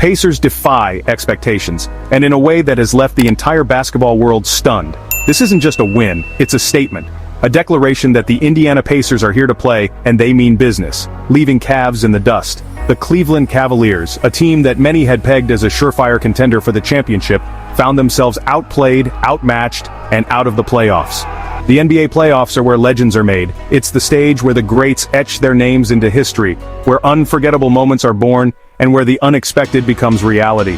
Pacers defy expectations, and in a way that has left the entire basketball world stunned. This isn't just a win, it's a statement. A declaration that the Indiana Pacers are here to play, and they mean business, leaving Cavs in the dust. The Cleveland Cavaliers, a team that many had pegged as a surefire contender for the championship, found themselves outplayed, outmatched, and out of the playoffs. The NBA playoffs are where legends are made. It's the stage where the greats etch their names into history, where unforgettable moments are born, and where the unexpected becomes reality.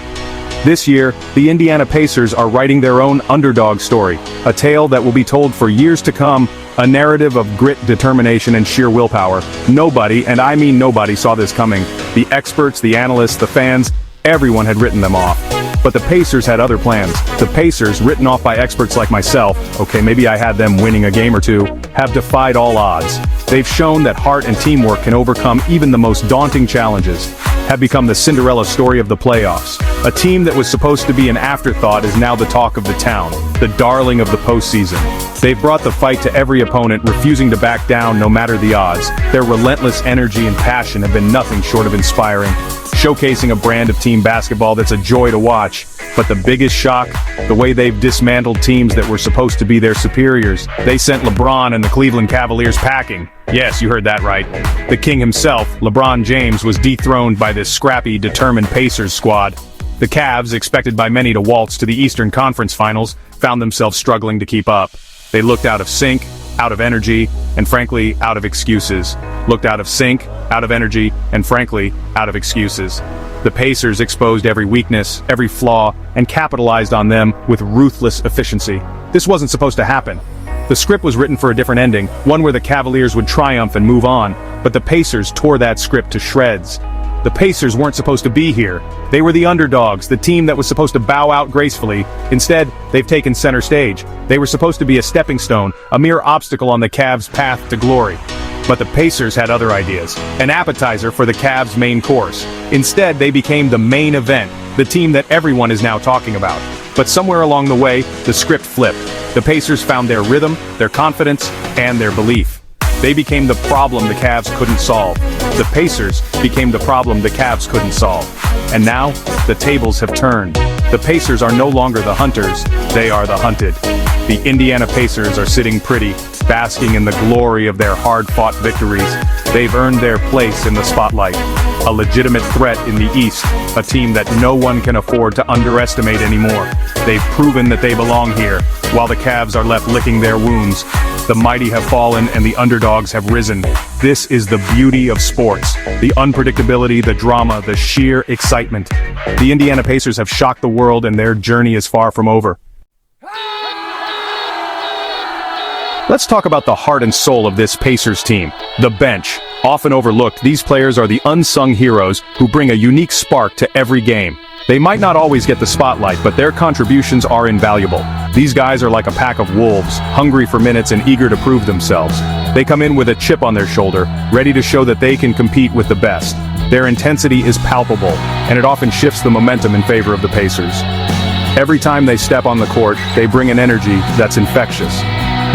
This year, the Indiana Pacers are writing their own underdog story, a tale that will be told for years to come, a narrative of grit, determination, and sheer willpower. Nobody, and I mean nobody, saw this coming. The experts, the analysts, the fans, everyone had written them off. But the Pacers had other plans. The Pacers, written off by experts like myself, okay, maybe I had them winning a game or two, have defied all odds. They've shown that heart and teamwork can overcome even the most daunting challenges, have become the Cinderella story of the playoffs. A team that was supposed to be an afterthought is now the talk of the town, the darling of the postseason. They've brought the fight to every opponent, refusing to back down no matter the odds. Their relentless energy and passion have been nothing short of inspiring, showcasing a brand of team basketball that's a joy to watch. But the biggest shock, the way they've dismantled teams that were supposed to be their superiors. They sent LeBron and the Cleveland Cavaliers packing. Yes, you heard that right. The king himself, LeBron James, was dethroned by this scrappy, determined Pacers squad. The Cavs, expected by many to waltz to the Eastern Conference Finals, found themselves struggling to keep up. They looked out of sync, out of energy, and frankly, out of excuses. Looked out of sync, out of energy, and frankly, out of excuses. The Pacers exposed every weakness, every flaw, and capitalized on them with ruthless efficiency. This wasn't supposed to happen. The script was written for a different ending, one where the Cavaliers would triumph and move on, but the Pacers tore that script to shreds. The Pacers weren't supposed to be here. They were the underdogs, the team that was supposed to bow out gracefully. Instead, they've taken center stage. They were supposed to be a stepping stone, a mere obstacle on the Cavs' path to glory. But the Pacers had other ideas, an appetizer for the Cavs' main course. Instead, they became the main event, the team that everyone is now talking about. But somewhere along the way, the script flipped. The Pacers found their rhythm, their confidence, and their belief. They became the problem the Cavs couldn't solve. The Pacers became the problem the Cavs couldn't solve. And now, the tables have turned. The Pacers are no longer the hunters, they are the hunted. The Indiana Pacers are sitting pretty, basking in the glory of their hard-fought victories. They've earned their place in the spotlight. A legitimate threat in the East, a team that no one can afford to underestimate anymore. They've proven that they belong here, while the Cavs are left licking their wounds. The mighty have fallen and the underdogs have risen. This is the beauty of sports. The unpredictability, the drama, the sheer excitement. The Indiana Pacers have shocked the world and their journey is far from over. Let's talk about the heart and soul of this Pacers team, the bench. Often overlooked, these players are the unsung heroes who bring a unique spark to every game. They might not always get the spotlight, but their contributions are invaluable. These guys are like a pack of wolves, hungry for minutes and eager to prove themselves. They come in with a chip on their shoulder, ready to show that they can compete with the best. Their intensity is palpable, and it often shifts the momentum in favor of the Pacers. Every time they step on the court, they bring an energy that's infectious.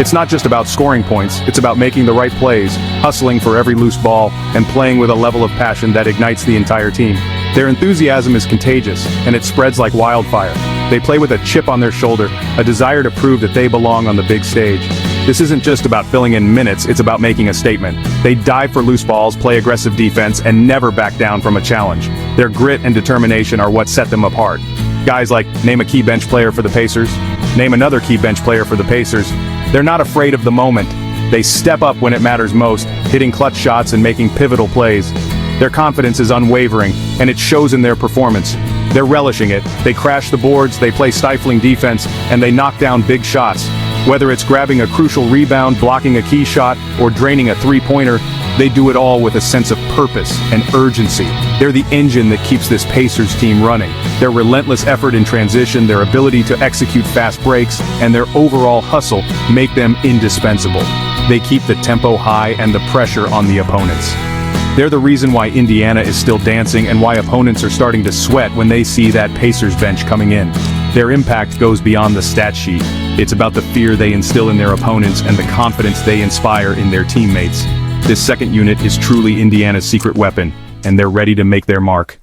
It's not just about scoring points, it's about making the right plays, hustling for every loose ball, and playing with a level of passion that ignites the entire team. Their enthusiasm is contagious, and it spreads like wildfire. They play with a chip on their shoulder, a desire to prove that they belong on the big stage. This isn't just about filling in minutes, it's about making a statement. They dive for loose balls, play aggressive defense, and never back down from a challenge. Their grit and determination are what set them apart. Guys like, name a key bench player for the Pacers, name another key bench player for the Pacers. They're not afraid of the moment. They step up when it matters most, hitting clutch shots and making pivotal plays. Their confidence is unwavering, and it shows in their performance. They're relishing it. They crash the boards, they play stifling defense, and they knock down big shots. Whether it's grabbing a crucial rebound, blocking a key shot, or draining a three-pointer, they do it all with a sense of purpose and urgency. They're the engine that keeps this Pacers team running. Their relentless effort in transition, their ability to execute fast breaks, and their overall hustle make them indispensable. They keep the tempo high and the pressure on the opponents. They're the reason why Indiana is still dancing and why opponents are starting to sweat when they see that Pacers bench coming in. Their impact goes beyond the stat sheet. It's about the fear they instill in their opponents and the confidence they inspire in their teammates. This second unit is truly Indiana's secret weapon, and they're ready to make their mark.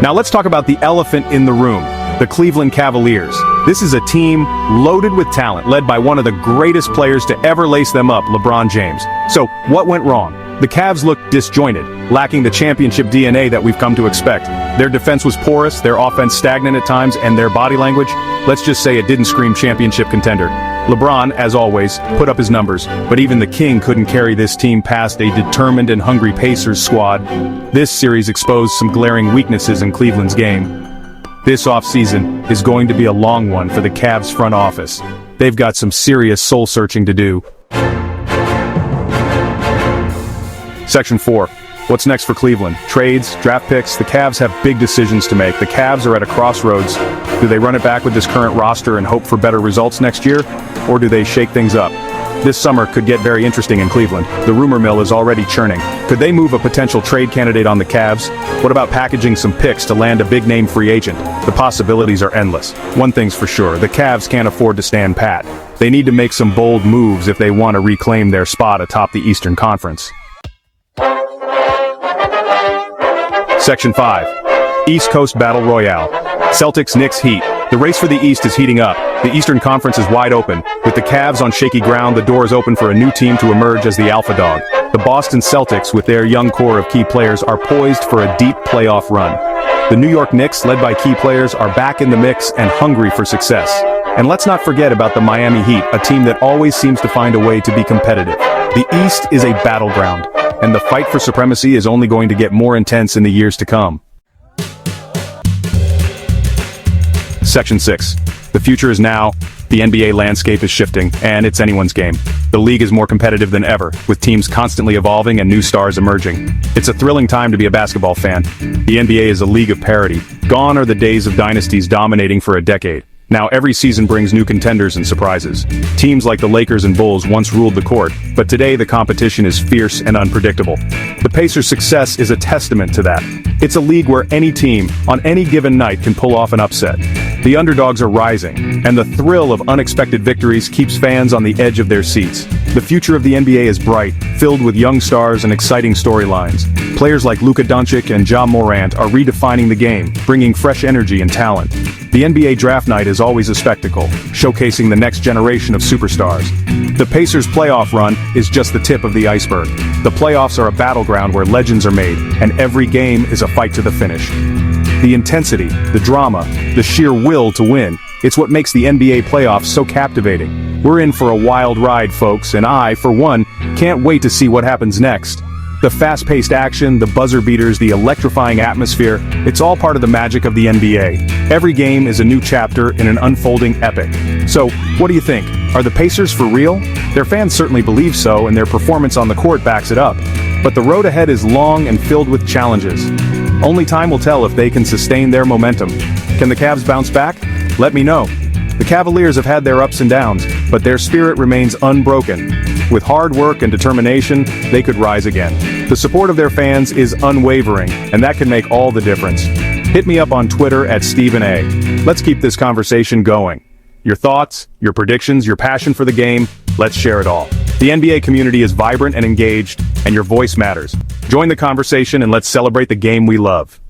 Now let's talk about the elephant in the room, the Cleveland Cavaliers. This is a team loaded with talent, led by one of the greatest players to ever lace them up, LeBron James. So, what went wrong? The Cavs looked disjointed, lacking the championship DNA that we've come to expect. Their defense was porous, their offense stagnant at times, and their body language, let's just say it didn't scream championship contender. LeBron, as always, put up his numbers, but even the King couldn't carry this team past a determined and hungry Pacers squad. This series exposed some glaring weaknesses in Cleveland's game. This offseason is going to be a long one for the Cavs front office. They've got some serious soul-searching to do. Section 4. What's next for Cleveland? Trades, draft picks, the Cavs have big decisions to make. The Cavs are at a crossroads. Do they run it back with this current roster and hope for better results next year? Or do they shake things up? This summer could get very interesting in Cleveland. The rumor mill is already churning. Could they move a potential trade candidate on the Cavs? What about packaging some picks to land a big-name free agent? The possibilities are endless. One thing's for sure, the Cavs can't afford to stand pat. They need to make some bold moves if they want to reclaim their spot atop the Eastern Conference. Section 5. East Coast Battle Royale. Celtics, Knicks, Heat. The race for the East is heating up. The Eastern Conference is wide open. With the Cavs on shaky ground, the door is open for a new team to emerge as the alpha dog. The Boston Celtics, with their young core of key players, are poised for a deep playoff run. The New York Knicks, led by key players, are back in the mix and hungry for success. And let's not forget about the Miami Heat, a team that always seems to find a way to be competitive. The East is a battleground, and the fight for supremacy is only going to get more intense in the years to come. Section 6. The future is now. The NBA landscape is shifting, and it's anyone's game. The league is more competitive than ever, with teams constantly evolving and new stars emerging. It's a thrilling time to be a basketball fan. The NBA is a league of parity. Gone are the days of dynasties dominating for a decade. Now every season brings new contenders and surprises. Teams like the Lakers and Bulls once ruled the court, but today the competition is fierce and unpredictable. The Pacers' success is a testament to that. It's a league where any team, on any given night, can pull off an upset. The underdogs are rising, and the thrill of unexpected victories keeps fans on the edge of their seats. The future of the NBA is bright, filled with young stars and exciting storylines. Players like Luka Doncic and Ja Morant are redefining the game, bringing fresh energy and talent. The NBA Draft Night is always a spectacle, showcasing the next generation of superstars. The Pacers' playoff run is just the tip of the iceberg. The playoffs are a battleground where legends are made, and every game is a fight to the finish. The intensity, the drama, the sheer will to win, it's what makes the NBA playoffs so captivating. We're in for a wild ride, folks, and I, for one, can't wait to see what happens next. The fast-paced action, the buzzer beaters, the electrifying atmosphere, it's all part of the magic of the NBA. Every game is a new chapter in an unfolding epic. So, what do you think? Are the Pacers for real? Their fans certainly believe so, and their performance on the court backs it up. But the road ahead is long and filled with challenges. Only time will tell if they can sustain their momentum. Can the Cavs bounce back? Let me know. The Cavaliers have had their ups and downs, but their spirit remains unbroken. With hard work and determination, they could rise again. The support of their fans is unwavering, and that can make all the difference. Hit me up on Twitter at Stephen A. Let's keep this conversation going. Your thoughts, your predictions, your passion for the game, let's share it all. The NBA community is vibrant and engaged, and your voice matters. Join the conversation and let's celebrate the game we love.